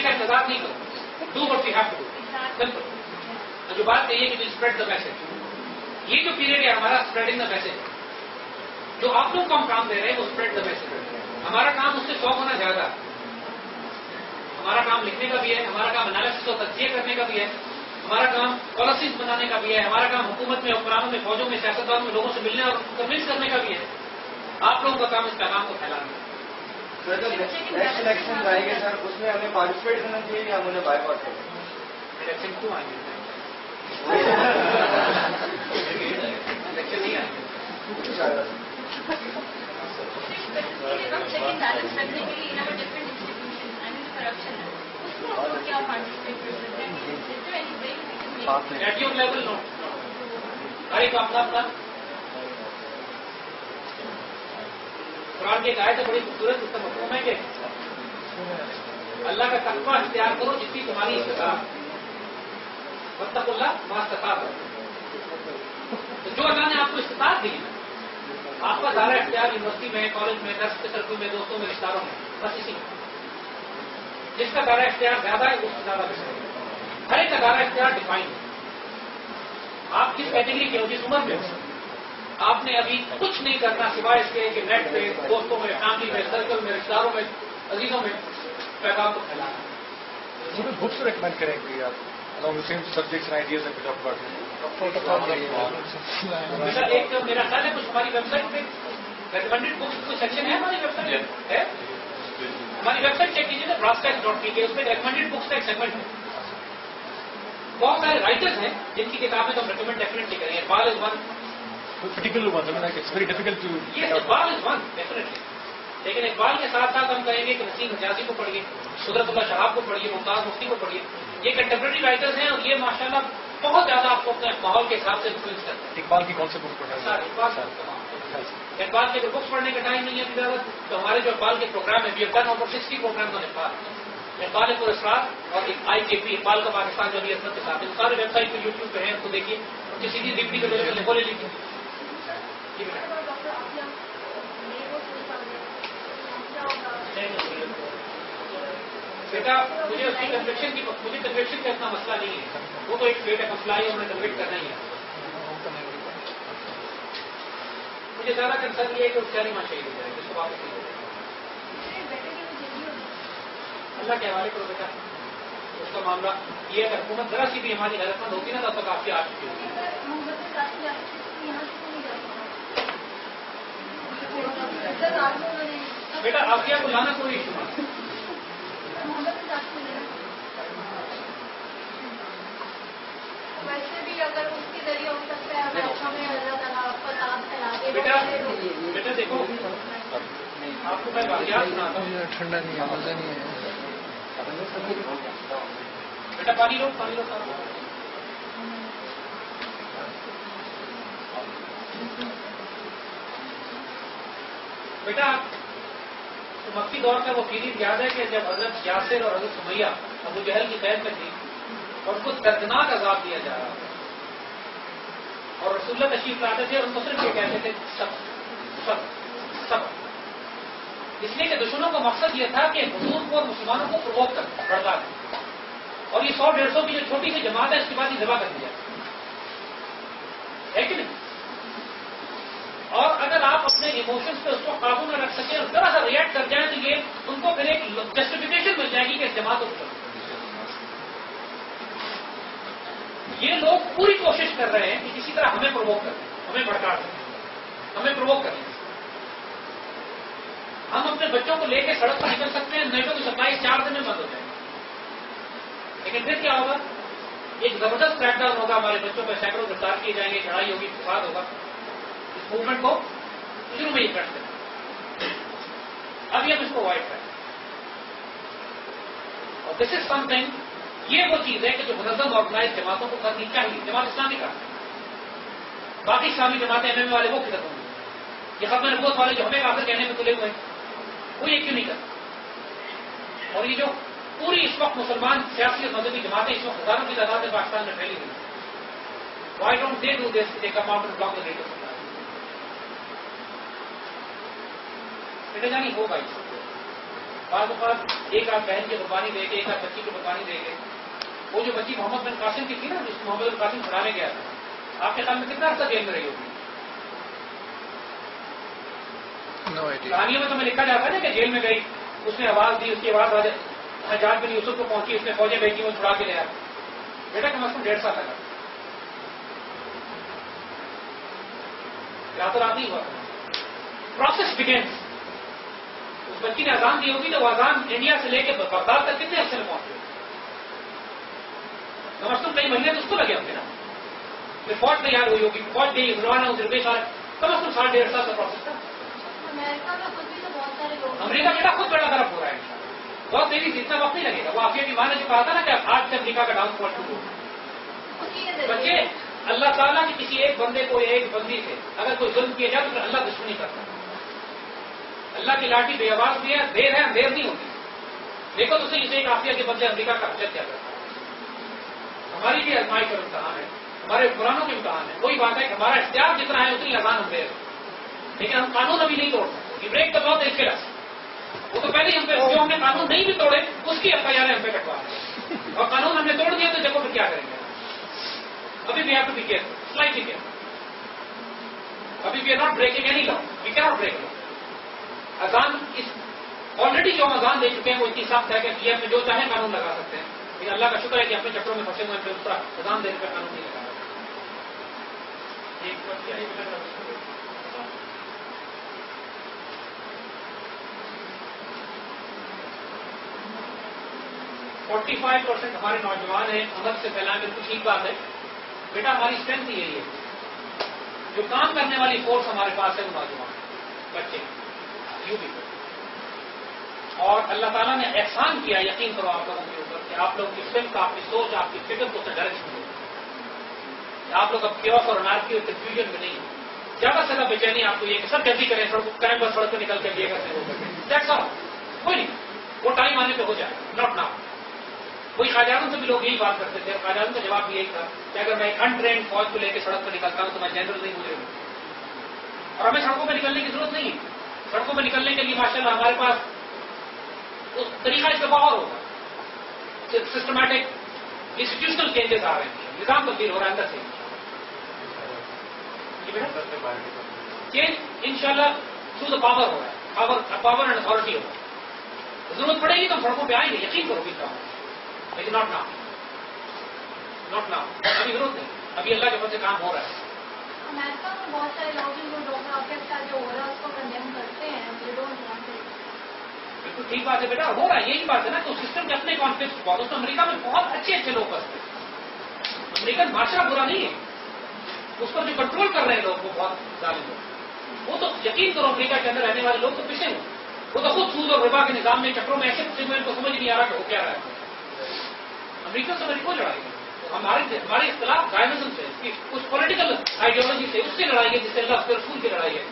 करने का इंतजार नहीं करो, do what you have to do, simple. तो जो बात कही है कि स्प्रेड द मैसेज, ये जो पीरियड है हमारा स्प्रेडिंग द मैसेज, जो आप लोग को हम काम दे रहे हैं वो स्प्रेड द मैसेज। हमारा काम उससे 100 गुना ज्यादा। हमारा काम लिखने का भी है, हमारा काम एनालिसिस और तज्जिया करने का भी है, हमारा काम पॉलिसीज बनाने का भी है, हमारा काम हुकूमत में, हुक्मरानों में, फौजों में, सियासतदानों में लोगों से मिलने और कन्विंस करने का भी है। आप लोगों का काम इस पैगाम को फैलाना है। सर जब नेक्स्ट इलेक्शन आएंगे सर, उसमें हमें पार्टिसिपेट करना चाहिए या हम उन्हें बायकॉट करें? इलेक्शन क्यों आएंगे? इलेक्शन नहीं आएंगे। At your level, no. हर एक अपना अपना। कुरान की एक आयत है बड़ी खूबसूरत, उसका मफहूम है कि अल्लाह का तकवा इख्तियार करो जितनी तुम्हारी इस्तिताअत, वत्तकुल्लाह मास्तताअत। तो जो अल्लाह ने आपको इस्तिताअत दी है, आपका दायरा इख्तियार यूनिवर्सिटी में, कॉलेज में, दर्स के सर्कल में, दोस्तों में, रिश्तेदारों में, बस इसी में। जिसका दायरा इख्तियार ज्यादा है उससे ज्यादा बेहतर है। हर एक का दायरा इख्तियार डिफाइन है। आप किस कैटेगरी के हो, जिस उम्र में हो, आपने अभी कुछ नहीं करना सिवाय इसके कि नेट पे, दोस्तों में, फैमिली में, सर्कल में, रिश्तेदारों में, अजीजों में पैगाम को फैलाना। बुक्स रिकमेंड करेंगे आप along the same subjects and ideas that we talked about? बेटा एक तो मेरा ख्याल है कुछ हमारी वेबसाइट पे रिकमेंडेड बुक्स कोई सेक्शन है हमारी वेबसाइट है? हमारी वेबसाइट चेक कीजिए ना, broadcast.pk, उसमें रिकमेंडेड बुक्स का एक सेगमेंट है। बहुत सारे राइटर्स हैं जिनकी किताबें तो हम रिकमेंड डेफिनेटली करेंगे। Iqbal is one, particular ones. I mean, like it's very difficult to. Yes, Iqbal is one definitely. लेकिन इकबाल के साथ साथ हम कहेंगे कि नसीम हिजाजी को पढ़िए, कुदरतुल्लाह शहाब को पढ़िए, मुमताज मुफ्ती को पढ़िए। ये कंटेम्प्रेरी राइटर्स हैं और ये माशाल्लाह बहुत ज्यादा आपको अपने माहौल के हिसाब से इन्फ्लुएंस करते हैं। इकबाल की कौन सी बुक पढ़ा है? इकबाल के अगर बुक्स पढ़ने का टाइम नहीं है ज्यादा, तो हमारे जो इकबाल के प्रोग्राम है, we have done over 60 programme on Iqbal, Iqbal पुरस्कार और IKP, इकबाल का पाकिस्तान जो अली असमत के साथ है, सारे वेबसाइट पे, यूट्यूब पे है, उसको देखिए। किसी की डिग्री के लिए बोले लीजिए। बेटा मुझे उसकी कन्विक्शन का इतना मसला नहीं है, वो तो एक फेट है, मसला ही उन्हें कन्विक्ट करना ही है। मुझे ज्यादा कंसर्न ये है कि उसका नहीं शहीद हो जाए, जिसको वापस नहीं हो जाए। अल्लाह के हवाले करो बेटा उसका मामला। ये अगर हुकूमत जरा सी भी हमारी गैरतमंद होती ना तब तक आपकी आ चुकी होती। बेटा आफिया को लाना कोई इशू नहीं। वैसे भी अगर उसके जरिए हो सकता है, अगर अच्छा में अल्लाह ताला आपका काम फैला दे। बेटा देखो आपको मैं वाक़ियात सुनाता हूँ। ठंडा नहीं है, मजा नहीं है। बेटा पानी लो। बेटा तो मक्की दौर का वो पीरियड याद है कि जब हजरत यासिर और हजरत सुमैया अबू जहल की कैद में थी और उनको दर्दनाक अजाब दिया जा रहा था, और रसूलुल्लाह तशरीफ लाते थे और उनको सिर्फ ये कहते थे सब। इसलिए कि दुश्मनों का मकसद ये था कि हुजूर को और मुसलमानों को प्रवोक कर बढ़ता है, और ये 100-150 की जो छोटी सी जमात है इसके बाद ही दबा कर दिया है कि नहीं। और अगर आप अपने इमोशंस पे उसको काबू न रख सके और जरा सा रिएक्ट कर जाए तो ये उनको फिर एक जस्टिफिकेशन मिल जाएगी कि इस जमात को। ये लोग पूरी कोशिश कर रहे हैं कि किसी तरह हमें प्रवोक करें, हमें भड़का दें, हमें प्रवोक करें। हम अपने बच्चों को लेकर सड़क पर निकल सकते हैं, नेटों की सप्लाई 4 दिन में बंद हो जाएगी, लेकिन फिर क्या होगा? एक जबरदस्त क्रैकडाउन होगा, हमारे बच्चों पर सैकड़ों गिरफ्तार किए जाएंगे, चढ़ाई होगी, फसाद होगा। इस मूवमेंट को शुरू में ही कर सकते, अभी हम इसको अवॉइड करें। और दिस इज समथिंग, ये वो चीज है कि जो मुनज़्ज़म ऑर्गेनाइज जमातों को करनी चाहिए। जमात इस्लामी का, बाकी इस्लामी जमातें MMA वाले वो किधर होंगे? ये खत्म नबूवत वाले जो हमें काफिर कहने में तुले हुए हैं, वो ये क्यों नहीं करते? और ये जो पूरी इस वक्त मुसलमान सियासी और मजहबी जमातें इस वक्त हजारों की तादाद में पाकिस्तान में फैली हुई, why don't they do this? They come out and block the rate of supply. बेटा जानी होगा بعض اوقات ایک آدھ بہن کی قربانی دے کے، ایک آدھ بچی کی قربانی دے کے، وہ جو بچی محمد بن قاسم کی تھی نا، جس کو محمد بن قاسم چھڑانے گیا تھا، آپ کے خیال میں کتنا عرصہ جیل میں رہی ہوگی؟ کہانیوں میں تو میں لکھا جاتا ہے نا کہ جیل میں گئی، اس نے آواز دی، اس کی آواز حجاج بن یوسف کو پہنچی، اس نے فوجیں بھیجی، وہ چھڑا کے لے آیا. بیٹا کم از کم 1.5 سال لگا. راتوں رات نہیں ہوا. Process begins. اس بچی نے اذان دی ہوگی تو وہ اذان انڈیا سے لے کے بغداد تک کتنے عرصے میں پہنچے؟ کم از کم کئی مہینے تو اس کو لگے ہوں گے نا. پھر فوج تیار ہوئی ہوگی، فوج گئی، روانہ ہوئی، روپے سال، کم از کم 1.5 سال کا پروسیس تھا. امریکہ میں خود بھی تو بہت سارے لوگ، امریکہ بیٹا خود بڑا طرف ہو رہا ہے، بہت تیزی سے، اتنا وقت نہیں لگے گا. وہ آفیہ کی ماں نے جو کہا تھا نا کہ آج سے امریکہ کا ڈاؤن فال شروع ہو. بچے اللہ تعالیٰ کی کسی ایک بندے کو، ایک بندی سے اگر کوئی ظلم کیا جائے تو پھر اللہ دشمنی کرتا ہے. اللہ کی لاٹھی بے آواز بھی ہے، دیر ہے، اندھیر نہیں ہوتی. دیکھو تو صحیح، اسے ایک آفیہ کے بدلے امریکہ کا حجت کیا کرتا ہے. ہماری بھی آزمائی کا امتحان ہے، ہمارے قرآنوں کے امتحان ہے. وہی بات ہے کہ ہمارا اختیار جتنا ہے اتنی آسان اندھیر ہے، لیکن ہم قانون ابھی نہیں توڑ سکتے. بریک دباؤ تو اس کے لئے وہ تو پہلے ہم پہ، جو ہم نے قانون نہیں بھی توڑے اس کی ایف آئی آر ہم پہ کٹوا رہے ہیں، اور قانون ہم نے توڑ دیا تو جگہ پہ کیا کریں گے؟ ابھی بھی have to be careful, slightly careful. ابھی we are not breaking any law, we can not break law. اذان آلریڈی جو ہم اذان دے چکے ہیں وہ اتنی سخت ہے کہ پی ایف میں جو چاہیں قانون لگا سکتے ہیں، لیکن اللہ کا شکر ہے کہ اپنے چکروں میں پھنسے ہوئے پھر دوسرا اذان دینے کا قانون نہیں لگا. ایک 45% ہمارے نوجوان ہیں عمر سے پہلے. بالکل ٹھیک بات ہے بیٹا، ہماری اسٹرینتھ یہی ہے. جو کام کرنے والی فورس ہمارے پاس ہے وہ نوجوان بچے یو پی کو. اور اللہ تعالیٰ نے احسان کیا، یقین کرو آپ لوگوں کے اوپر، کہ آپ لوگوں کی فکر، آپ کی سوچ، آپ کی فکر کو ڈائریکشن ملے. آپ لوگ اب کیوس اور انارکی اور کنفیوژن میں نہیں. زیادہ سے زیادہ بےچینی آپ کو یہ کہ سب جلدی کریں، کریں بس سڑک پہ نکل کے یہ کرتے وہ کرتے. That's all. کوئی نہیں، وہ ٹائم آنے پہ ہو جائے، ناٹ ناؤ. وہی خواجازوں سے بھی لوگ یہی بات کرتے تھے. خواجازوں کا جواب بھی یہی تھا کہ اگر میں ایک انٹرینڈ فوج کو لے کے سڑک پہ نکلتا ہوں تو میں جنرل نہیں گزرے گا. اور ہمیں سڑکوں پہ نکلنے کی ضرورت نہیں ہے. سڑکوں پہ نکلنے کے لیے ماشاءاللہ ہمارے پاس اس طریقہ اس کا اور ہوگا. سسٹمیٹک انسٹیٹیوشنل چینجز آ رہے ہیں، نظام تبدیل ہو رہا ہے اندر سے. چینج انشاءاللہ تھرو دا پاور ہو رہا ہے، پاور اینڈ اتھارٹی ہو رہا ہے. ضرورت پڑے گی تو ہم سڑکوں پہ آئیں گے، یقین کرو بھی کام، لیکن ناٹ ناؤ. ناٹ ناؤ، ابھی ضرورت نہیں. ابھی اللہ کے فضل سے کام ہو رہا ہے. امریکہ میں بہت سارے لوگ ہیں جو ڈاکٹر آپ کے ساتھ جو ہو رہا ہے اس کو کنڈیم کرتے ہیں. بالکل ٹھیک بات ہے بیٹا، ہو رہا ہے. یہی بات ہے نا، تو سسٹم کے اپنے کانفلکٹ بہت. اس میں امریکہ میں بہت اچھے اچھے لوگ بستے ہیں. امریکن معاشرہ برا نہیں ہے، اس پر جو کنٹرول کر رہے ہیں لوگ وہ بہت ظالم لوگ. وہ تو یقین کرو امریکہ کے اندر رہنے والے لوگ تو پیچھے ہیں. وہ تو خود سود اور ربا کے نظام میں چکروں میں ایسے پھنسے ہوئے ان کو سمجھ نہیں آ رہا کہ ہو کیا رہا ہے. امریکہ سے ہماری کوئی لڑائی ہے. ہمارے اختلاف زائنزم سے، کچھ پولیٹیکل آئیڈیالوجی سے، اس سے لڑائی ہے جس سے اللہ کے رسول کی لڑائی ہے.